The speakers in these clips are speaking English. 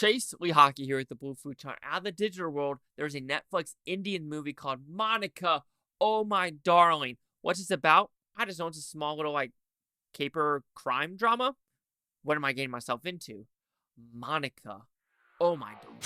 Chase Lee Hockey here at the Blue Futon. Out of the digital world, there's a Netflix Indian movie called Monica, Oh My Darling. What's this about? I just know it's a small little, caper crime drama. What am I getting myself into? Monica, Oh My Darling.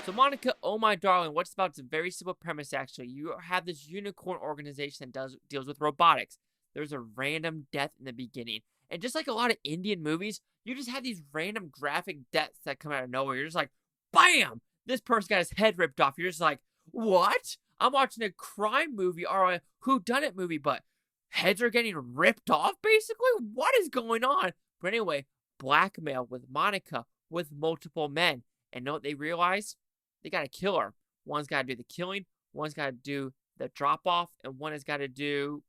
So Monica, Oh My Darling, what's about? It's a very simple premise, actually. You have this unicorn organization that deals with robotics. There's a random death in the beginning. And just like a lot of Indian movies, you just have these random graphic deaths that come out of nowhere. You're just like, bam! This person got his head ripped off. You're just like, what? I'm watching a crime movie or a whodunit movie, but heads are getting ripped off, basically? What is going on? But anyway, blackmail with Monica with multiple men. And know what they realize? They got to kill her. One's got to do the killing, one's got to do the drop-off, and one has got to do,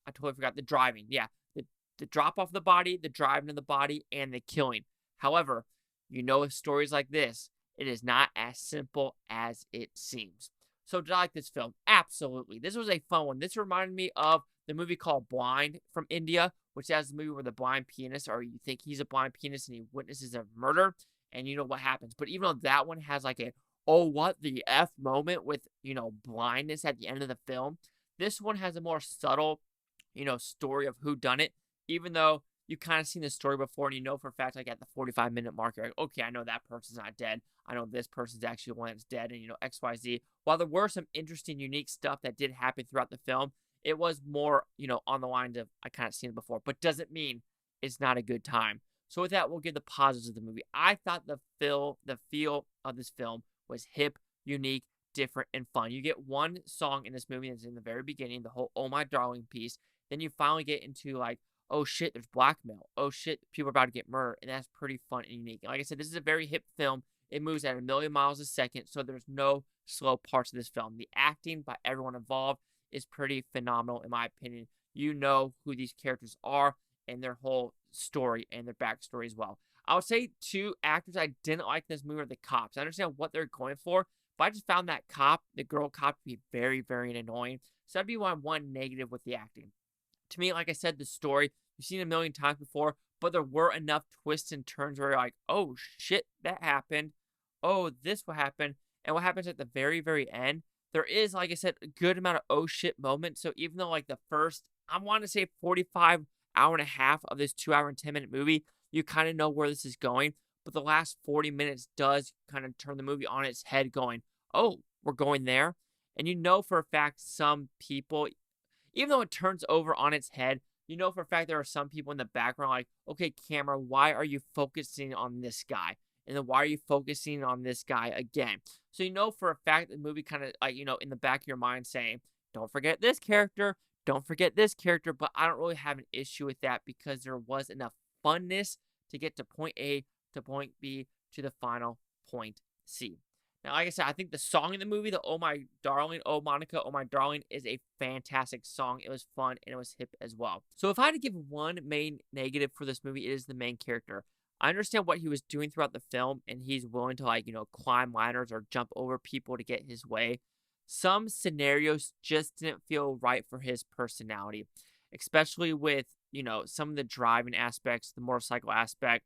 I totally forgot, the driving. Yeah, the drop-off of the body, the driving of the body, and the killing. However, with stories like this, it is not as simple as it seems. So did I like this film? Absolutely. This was a fun one. This reminded me of the movie called Blind from India, which has the movie where the blind pianist, or you think he's a blind pianist and he witnesses a murder, and you know what happens. But even though that one has like a, oh, what the F moment with, blindness at the end of the film, this one has a more subtle, story of who done it. Even though you kind of seen the story before and you know for a fact, like at the 45-minute mark, you're like, okay, I know that person's not dead. I know this person's actually the one that's dead, and, XYZ. While there were some interesting, unique stuff that did happen throughout the film, it was more, on the lines of, I kind of seen it before, but doesn't mean it's not a good time. So with that, we'll give the positives of the movie. I thought the feel of this film was hip, unique, different, and fun. You get one song in this movie that's in the very beginning, the whole Oh My Darling piece. Then you finally get into like, oh shit, there's blackmail. Oh shit, people are about to get murdered. And that's pretty fun and unique. And like I said, this is a very hip film. It moves at 1,000,000 miles a second, so there's no slow parts of this film. The acting by everyone involved is pretty phenomenal, in my opinion. You know who these characters are and their whole story and their backstory as well. I would say two actors I didn't like in this movie are the cops. I understand what they're going for, but I just found that cop, the girl cop, to be very, very annoying. So that'd be one negative with the acting. To me, like I said, the story, you've seen it a million times before, but there were enough twists and turns where you're like, oh shit, that happened. Oh, this will happen. And what happens at the very, very end, there is, like I said, a good amount of oh shit moments. So even though like the first, I want to say 45 hour and a half of this 2 hour and 10-minute movie, you kind of know where this is going. But the last 40 minutes does kind of turn the movie on its head going, oh, we're going there. And you know for a fact some people, even though it turns over on its head, you know for a fact there are some people in the background like, okay, camera, why are you focusing on this guy? And then why are you focusing on this guy again? So you know for a fact the movie kind of, like, in the back of your mind saying, don't forget this character, don't forget this character, but I don't really have an issue with that because there was enough funness to get to point A to point B to the final point C. Now, like I said, I think the song in the movie, the Oh My Darling, Oh Monica, Oh My Darling, is a fantastic song. It was fun and it was hip as well. So if I had to give one main negative for this movie, it is the main character. I understand what he was doing throughout the film, and he's willing to, climb ladders or jump over people to get his way. Some scenarios just didn't feel right for his personality, especially with, some of the driving aspects, the motorcycle aspect,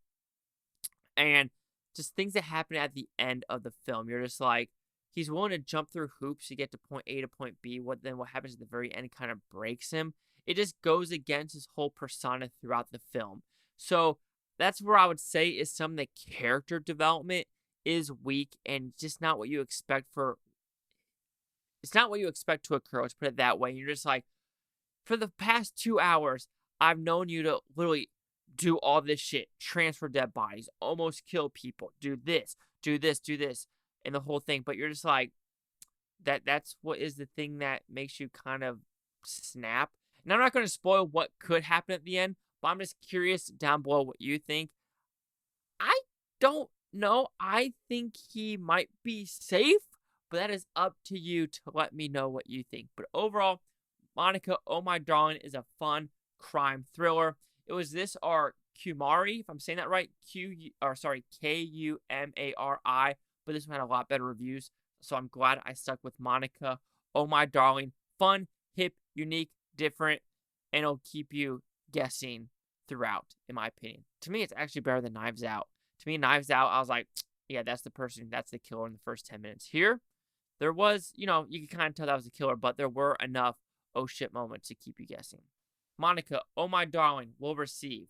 and just things that happen at the end of the film. You're just like, he's willing to jump through hoops to get to point A to point B. What happens at the very end kind of breaks him. It just goes against his whole persona throughout the film. So that's where I would say is some of the character development is weak and just not what you expect it's not what you expect to occur. Let's put it that way. You're just like, for the past 2 hours, I've known you to literally do all this shit, transfer dead bodies, almost kill people, do this, and the whole thing. But you're just like, that's what is the thing that makes you kind of snap. And I'm not going to spoil what could happen at the end, but I'm just curious down below what you think. I don't know. I think he might be safe, but that is up to you to let me know what you think. But overall, Monica, Oh My Darling is a fun crime thriller. It was this or Kumari, if I'm saying that right, Kumari, but this one had a lot better reviews. So I'm glad I stuck with Monica, Oh My Darling. Fun, hip, unique, different, and it'll keep you guessing throughout, in my opinion. To me, it's actually better than Knives Out. To me, Knives Out, I was like, yeah, that's the person, that's the killer in the first 10 minutes. Here, there was, you could kind of tell that was a killer, but there were enough oh shit moments to keep you guessing. Monica, Oh My Darling, will receive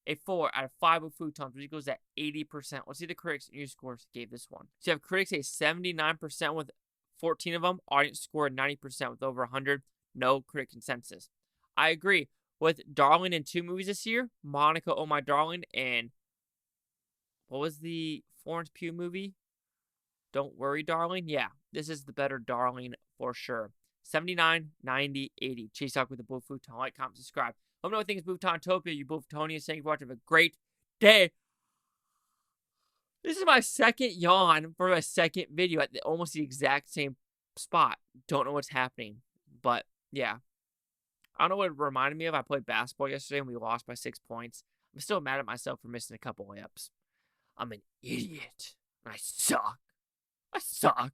a 4 out of 5 with Futons, which equals at 80%. Let's see the critics and news scores gave this one. So you have critics say 79% with 14 of them. Audience scored 90% with over 100. No critic consensus. I agree. With Darling in 2 movies this year, Monica, Oh My Darling, and what was the Florence Pugh movie? Don't Worry, Darling. Yeah, this is the better Darling for sure. 79, 90, 80. Chase Talk with the Blue Futon. Like, comment, subscribe. Let me know what you think is Bhutontopia. You Blue Futonians. Thank you for watching. Have a great day. This is my second yawn for my second video at almost the exact same spot. Don't know what's happening. But, yeah. I don't know what it reminded me of. I played basketball yesterday and we lost by 6 points. I'm still mad at myself for missing a couple layups. I'm an idiot. I suck. I suck.